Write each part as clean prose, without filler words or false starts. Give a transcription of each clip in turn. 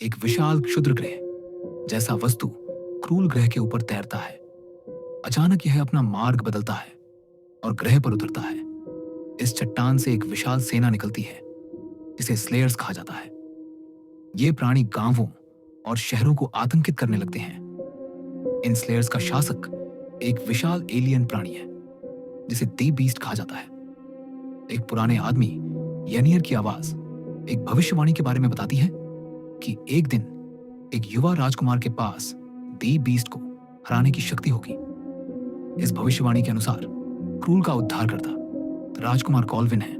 एक विशाल क्षुद्र ग्रह जैसा वस्तु क्रूल ग्रह के ऊपर तैरता है। अचानक यह अपना मार्ग बदलता है और ग्रह पर उतरता है। इस चट्टान से एक विशाल सेना निकलती है जिसे स्लेयर्स कहा जाता है। ये प्राणी गांवों और शहरों को आतंकित करने लगते हैं। इन स्लेयर्स का शासक एक विशाल एलियन प्राणी है जिसे दी बीस्ट कहा जाता है। एक पुराने आदमी यनियर की आवाज एक भविष्यवाणी के बारे में बताती है कि एक दिन एक युवा राजकुमार के पास दी बीस्ट को हराने की शक्ति होगी। इस भविष्यवाणी के अनुसार क्रूल का उद्धार करता राजकुमार कॉल्विन है,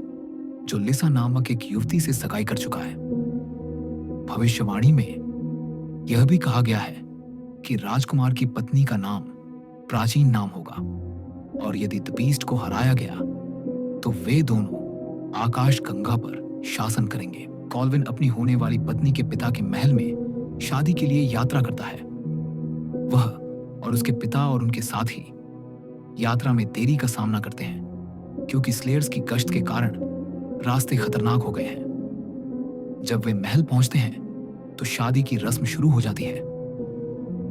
जो लिसा नामक एक युवती से सगाई कर चुका है। भविष्यवाणी में यह भी कहा गया है कि राजकुमार की पत्नी का नाम प्राचीन नाम होगा और यदि द बीस्ट को हराया गया तो वे दोनों आकाश गंगा पर शासन करेंगे। कॉल्विन अपनी होने वाली पत्नी के पिता के महल में शादी के लिए यात्रा करता है। वह और उसके पिता और उनके साथी यात्रा में देरी का सामना करते हैं क्योंकि स्लेयर्स की गश्त के कारण रास्ते खतरनाक हो गए हैं। जब वे महल पहुंचते हैं तो शादी की रस्म शुरू हो जाती है।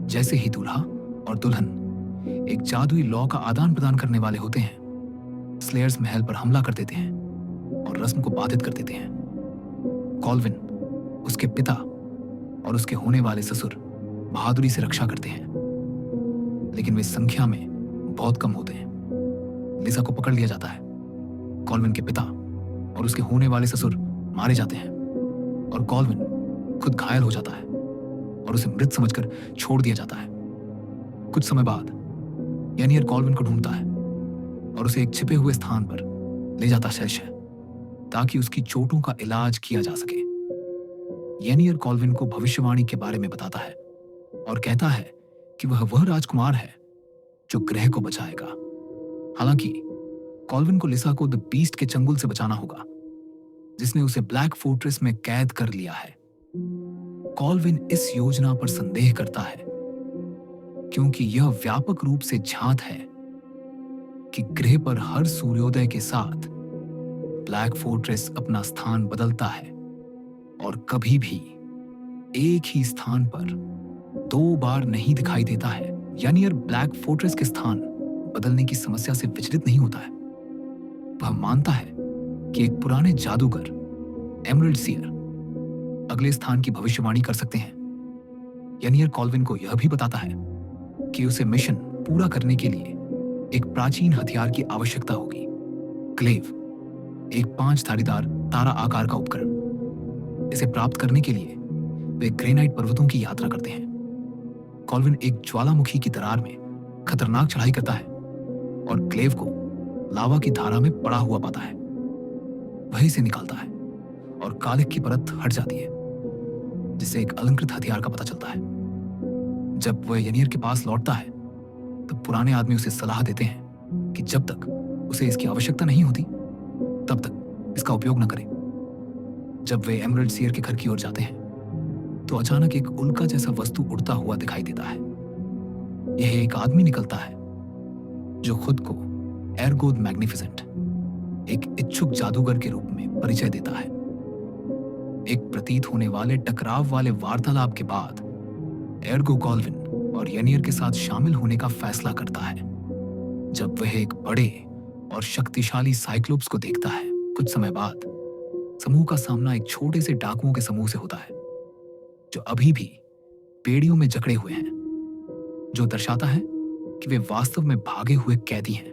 जैसे ही दूल्हा और दुल्हन एक जादुई लॉ का आदान प्रदान करने वाले होते हैं, स्लेयर्स महल पर हमला कर देते हैं और रस्म को बाधित कर देते हैं। कॉल्विन, उसके पिता और उसके होने वाले ससुर बहादुरी से रक्षा करते हैं, लेकिन वे संख्या में बहुत कम होते हैं। लिसा को पकड़ लिया जाता है। कॉल्विन के पिता और उसके होने वाले ससुर मारे जाते हैं और कॉल्विन खुद घायल हो जाता है और उसे मृत समझकर छोड़ दिया जाता है। कुछ समय बाद यनियर कॉल्विन को ढूंढता है और उसे एक छिपे हुए स्थान पर ले जाता है ताकि उसकी चोटों का इलाज किया जा सके। यनियर कॉल्विन को भविष्यवाणी के बारे में बताता है और कहता है कि वह राजकुमार है जो ग्रह को बचाएगा। हालांकि कॉल्विन को लिसा को द बीस्ट के चंगुल से बचाना होगा, जिसने उसे ब्लैक फोर्ट्रेस में कैद कर लिया है। कॉल्विन इस योजना पर संदेह करता है क्योंकि यह व्यापक रूप से ज्ञात है कि ग्रह पर हर सूर्योदय के साथ ब्लैक फोर्ट्रेस अपना स्थान बदलता है और कभी भी एक ही स्थान पर 2 बार नहीं दिखाई देता है। यनियर ब्लैक फोर्ट्रेस के स्थान बदलने की समस्या से विचलित नहीं होता है। वह मानता है कि एक पुराने जादूगर एमरल्ड सीयर अगले स्थान की भविष्यवाणी कर सकते हैं। यनियर कॉल्विन को यह भी बताता है कि उसे मिशन पूरा करने के लिए एक प्राचीन हथियार की आवश्यकता होगी, क्लेव, एक 5 धारीदार तारा आकार का उपकरण। इसे प्राप्त करने के लिए वे ग्रेनाइट पर्वतों की यात्रा करते हैं। कॉल्विन एक ज्वालामुखी की दरार में खतरनाक चढ़ाई करता है और क्लेव को लावा की धारा में पड़ा हुआ पाता है। वह इसे निकालता है और कालिक की परत हट जाती है, जिससे एक अलंकृत हथियार का पता चलता है। जब वह यनियर के पास लौटता है तब पुराने आदमी उसे सलाह देते हैं कि जब तक उसे इसकी आवश्यकता नहीं होती तब तक इसका उपयोग न करें। जब वे एमरल्ड सीयर के घर की ओर जाते हैं तो अचानक एक उल्का जैसा वस्तु उड़ता हुआ दिखाई देता है। यह एक आदमी निकलता है जो खुद को एर्गोद मैग्निफिसेंट, एक इच्छुक जादूगर के रूप में परिचय देता है। एक प्रतीत होने वाले टकराव वाले वार्तालाप के बाद एर्गो कॉल्विन और यनियर के साथ शामिल होने का फैसला करता है। जब वह एक बड़े और शक्तिशाली साइक्लोप्स को देखता है, कुछ समय बाद समूह का सामना एक छोटे से डाकुओं के समूह से होता है जो अभी भी बेड़ियों में जकड़े हुए हैं, जो दर्शाता है कि वे वास्तव में भागे हुए कैदी हैं।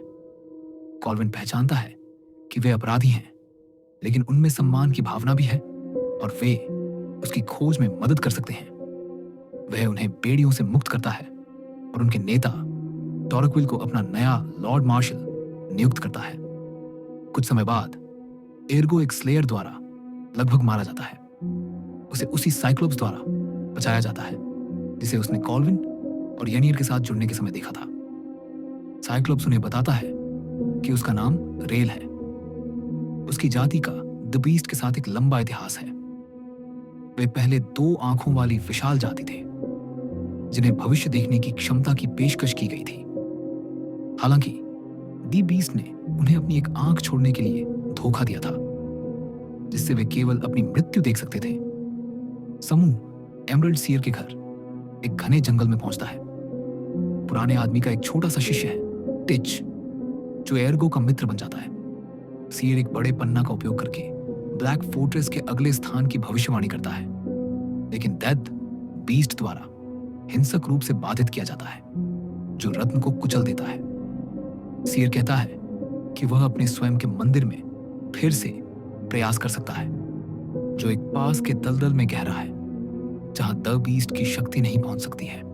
कॉल्विन पहचानता है कि वे अपराधी हैं, लेकिन उनमें सम्मान की भावना भी है और वे उसकी खोज में मदद कर सकते हैं। वह उन्हें बेड़ियों से मुक्त करता है और उनके नेता टॉरक्विल को अपना नया लॉर्ड मार्शल नियुक्त करता है। कुछ समय बाद एर्गो एक स्लेयर द्वारा लगभग मारा जाता है। उसे उसी साइक्लोप्स द्वारा बचाया जाता है जिसे उसने कॉल्विन और यनियर के साथ जुड़ने के समय देखा था। साइक्लोप्स उन्हें बताता है कि उसका नाम रेल है। उसकी जाति का द बीस्ट के साथ एक लंबा इतिहास है। वे पहले 2 आंखों वाली विशाल जाति थे जिन्हें भविष्य देखने की क्षमता की पेशकश की गई थी। हालांकि दी बीस्ट ने उन्हें अपनी एक आंख छोड़ने के लिए धोखा दिया था, जिससे वे केवल अपनी मृत्यु देख सकते थे। समूह एमरल्ड सीयर के घर एक घने जंगल में पहुंचता है। पुराने आदमी का एक छोटा सा शिष्य है, टिच, जो एर्गो का मित्र बन जाता है। सीयर एक बड़े पन्ना का उपयोग करके ब्लैक फोर्ट्रेस के अगले स्थान की भविष्यवाणी करता है, लेकिन डेथ बीस्ट द्वारा हिंसक रूप से बाधित किया जाता है, जो रत्न को कुचल देता है। सीयर कहता है कि वह अपने स्वयं के मंदिर में फिर से प्रयास कर सकता है, जो एक पास के दलदल में गहरा है, जहां द बीस्ट की शक्ति नहीं पहुंच सकती है।